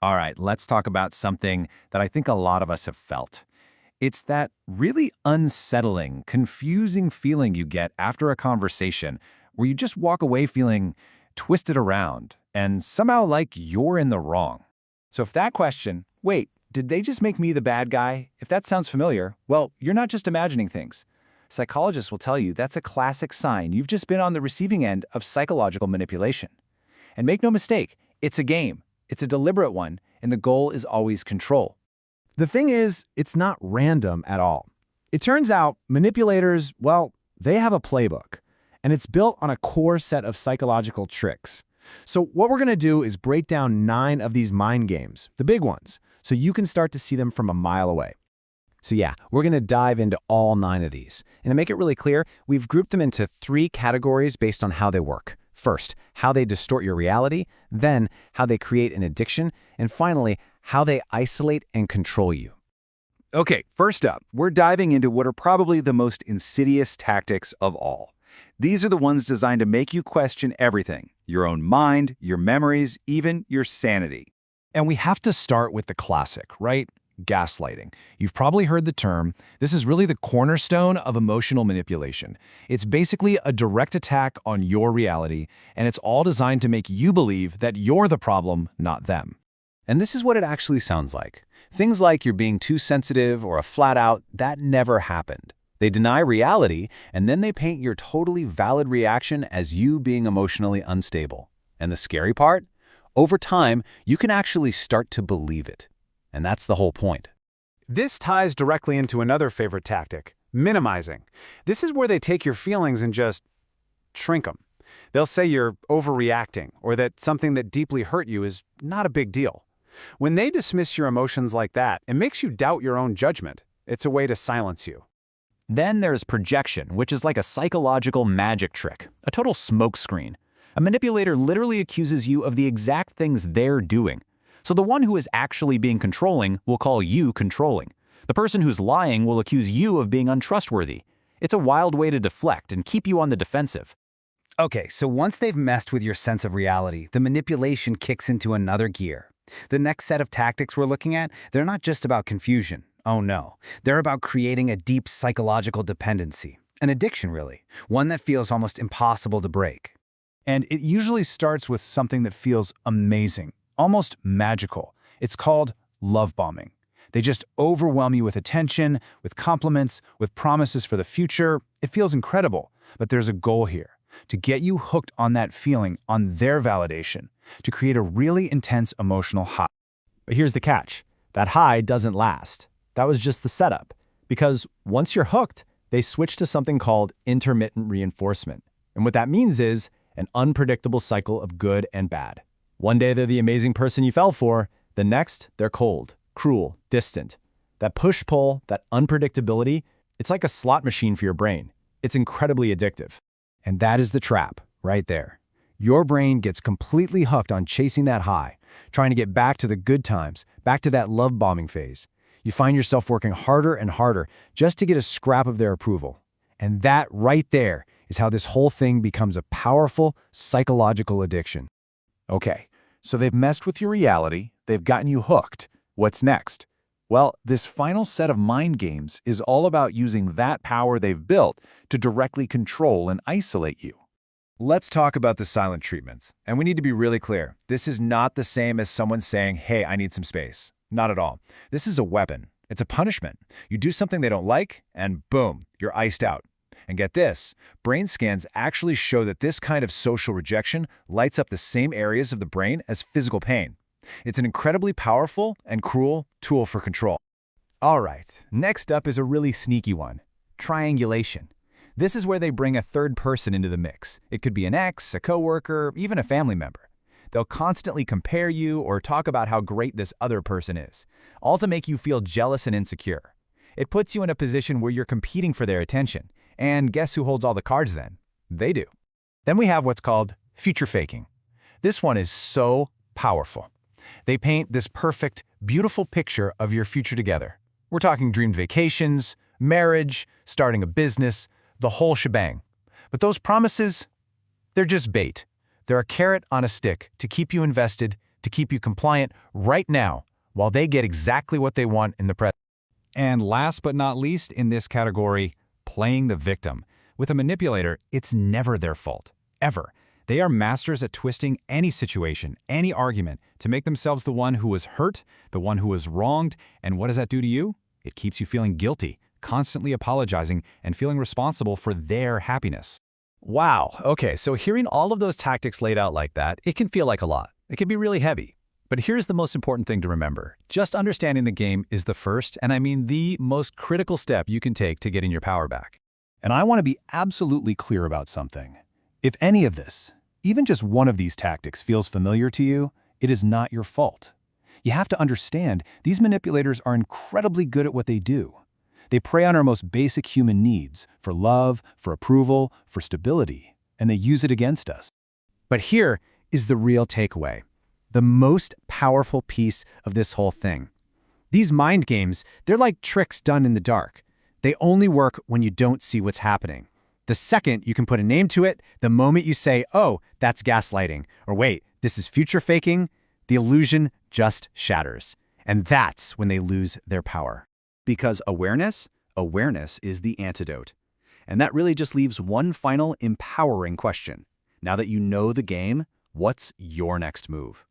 All right, let's talk about something that I think a lot of us have felt. It's that really unsettling, confusing feeling you get after a conversation where you just walk away feeling twisted around and somehow like you're in the wrong. So if that question, wait, did they just make me the bad guy? If that sounds familiar, well, you're not just imagining things. Psychologists will tell you that's a classic sign you've just been on the receiving end of psychological manipulation. And make no mistake, it's a game. It's a deliberate one, and the goal is always control. The thing is, it's not random at all. It turns out manipulators, well, they have a playbook, and it's built on a core set of psychological tricks. So what we're going to do is break down 9 of these mind games, the big ones, so you can start to see them from a mile away. So yeah, we're going to dive into all 9 of these. And to make it really clear, we've grouped them into 3 categories based on how they work. First, how they distort your reality, then how they create an addiction, and finally, how they isolate and control you. Okay, first up, we're diving into what are probably the most insidious tactics of all. These are the ones designed to make you question everything, your own mind, your memories, even your sanity. And we have to start with the classic, right? Gaslighting. You've probably heard the term. This is really the cornerstone of emotional manipulation. It's basically a direct attack on your reality, and it's all designed to make you believe that you're the problem, not them. And this is what it actually sounds like. Things like you're being too sensitive or a flat out, that never happened. They deny reality, and then they paint your totally valid reaction as you being emotionally unstable. And the scary part? Over time, you can actually start to believe it. And that's the whole point. This ties directly into another favorite tactic, minimizing. This is where they take your feelings and just shrink them. They'll say you're overreacting or that something that deeply hurt you is not a big deal. When they dismiss your emotions like that, it makes you doubt your own judgment. It's a way to silence you. Then there's projection, which is like a psychological magic trick, a total smokescreen. A manipulator literally accuses you of the exact things they're doing. So the one who is actually being controlling will call you controlling. The person who's lying will accuse you of being untrustworthy. It's a wild way to deflect and keep you on the defensive. Okay, so once they've messed with your sense of reality, the manipulation kicks into another gear. The next set of tactics we're looking at, they're not just about confusion. Oh no, they're about creating a deep psychological dependency. An addiction, really. One that feels almost impossible to break. And it usually starts with something that feels amazing, almost magical. It's called love bombing. They just overwhelm you with attention, with compliments, with promises for the future. It feels incredible, but there's a goal here, to get you hooked on that feeling, on their validation, to create a really intense emotional high. But here's the catch. That high doesn't last. That was just the setup. Because once you're hooked, they switch to something called intermittent reinforcement. And what that means is an unpredictable cycle of good and bad. One day they're the amazing person you fell for, the next they're cold, cruel, distant. That push-pull, that unpredictability, it's like a slot machine for your brain. It's incredibly addictive. And that is the trap, right there. Your brain gets completely hooked on chasing that high, trying to get back to the good times, back to that love bombing phase. You find yourself working harder and harder just to get a scrap of their approval. And that right there is how this whole thing becomes a powerful psychological addiction. Okay, so they've messed with your reality, they've gotten you hooked. What's next? Well, this final set of mind games is all about using that power they've built to directly control and isolate you. Let's talk about the silent treatments. And we need to be really clear. This is not the same as someone saying, hey, I need some space. Not at all. This is a weapon. It's a punishment. You do something they don't like, and boom, you're iced out. And get this, brain scans actually show that this kind of social rejection lights up the same areas of the brain as physical pain. It's an incredibly powerful and cruel tool for control. All right, next up is a really sneaky one, triangulation. This is where they bring a third person into the mix. It could be an ex, a coworker, even a family member. They'll constantly compare you or talk about how great this other person is, all to make you feel jealous and insecure. It puts you in a position where you're competing for their attention. And guess who holds all the cards then? They do. Then we have what's called future faking. This one is so powerful. They paint this perfect, beautiful picture of your future together. We're talking dreamed vacations, marriage, starting a business, the whole shebang. But those promises, they're just bait. They're a carrot on a stick to keep you invested, to keep you compliant right now while they get exactly what they want in the present. And last but not least in this category, playing the victim. With a manipulator, it's never their fault, ever. They are masters at twisting any situation, any argument, to make themselves the one who was hurt, the one who was wronged, and what does that do to you? It keeps you feeling guilty, constantly apologizing, and feeling responsible for their happiness. Wow, okay, so hearing all of those tactics laid out like that, it can feel like a lot. It can be really heavy. But here's the most important thing to remember. Just understanding the game is the first, and I mean the most critical step you can take to getting your power back. And I want to be absolutely clear about something. If any of this, even just one of these tactics feels familiar to you, it is not your fault. You have to understand, these manipulators are incredibly good at what they do. They prey on our most basic human needs, for love, for approval, for stability, and they use it against us. But here is the real takeaway, the most powerful piece of this whole thing. These mind games, they're like tricks done in the dark. They only work when you don't see what's happening. The second you can put a name to it, the moment you say, oh, that's gaslighting, or wait, this is future faking, the illusion just shatters. And that's when they lose their power. Because awareness is the antidote. And that really just leaves one final empowering question. Now that you know the game, what's your next move?